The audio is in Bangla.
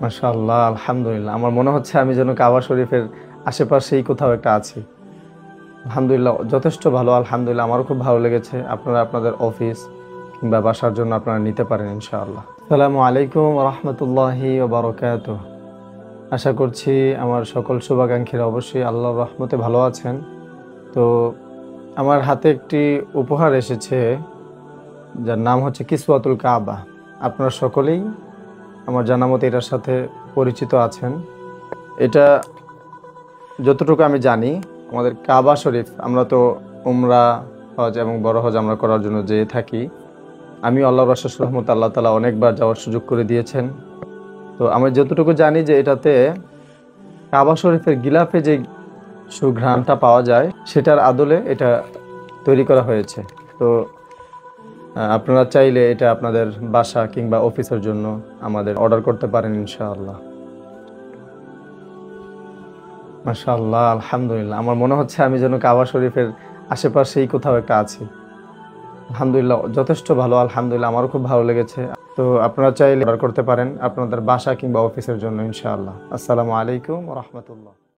মাশাআল্লাহ, আলহামদুলিল্লাহ। আমার মনে হচ্ছে আমি যেন কাবা শরীফের আশেপাশেই কোথাও একটা আছি। আলহামদুলিল্লাহ, যথেষ্ট ভালো। আলহামদুলিল্লাহ, আমারও খুব ভালো লেগেছে। আপনারা আপনাদের অফিস কিংবা বাসার জন্য আপনারা নিতে পারেন ইনশাআল্লাহ। আসসালামু আলাইকুম ওয়া রাহমাতুল্লাহি ওয়া বারাকাতুহু। আশা করছি আমার সকল শুভাকাঙ্ক্ষীরা অবশ্যই আল্লাহর রহমতে ভালো আছেন। তো আমার হাতে একটি উপহার এসেছে, যার নাম হচ্ছে কিসওয়াতুল কাবা। আপনারা সকলেই আমার জানা মতে এটার সাথে পরিচিত আছেন। এটা যতটুকু আমি জানি, আমাদের কাবা শরীফ, আমরা তো উমরা, হজ এবং বড় হজ আমরা করার জন্য যেয়ে থাকি। আমি আল্লাহর অশেষ রহমতে আল্লাহ তাআলা অনেকবার যাওয়ার সুযোগ করে দিয়েছেন। তো আমি যতটুকু জানি যে এটাতে কাবা শরীফের গিলাফে যে সুঘ্রাণটা পাওয়া যায় সেটার আদলে এটা তৈরি করা হয়েছে। তো আপনারা চাইলে এটা আপনাদের বাসা কিংবা অফিসের জন্য আমাদের অর্ডার করতে পারেন ইনশাআল্লাহ। মাশাআল্লাহ, আলহামদুলিল্লাহ। আমার মনে হচ্ছে আমি যেন কাবা শরীফের আশেপাশেই কোথাও একটা আছি। আলহামদুলিল্লাহ, যথেষ্ট ভালো। আলহামদুলিল্লাহ, আমারও খুব ভালো লেগেছে। তো আপনারা চাইলে অর্ডার করতে পারেন আপনাদের বাসা কিংবা অফিসের জন্য ইনশাআল্লাহ। আসসালামু আলাইকুম ওয়া রাহমাতুল্লাহ।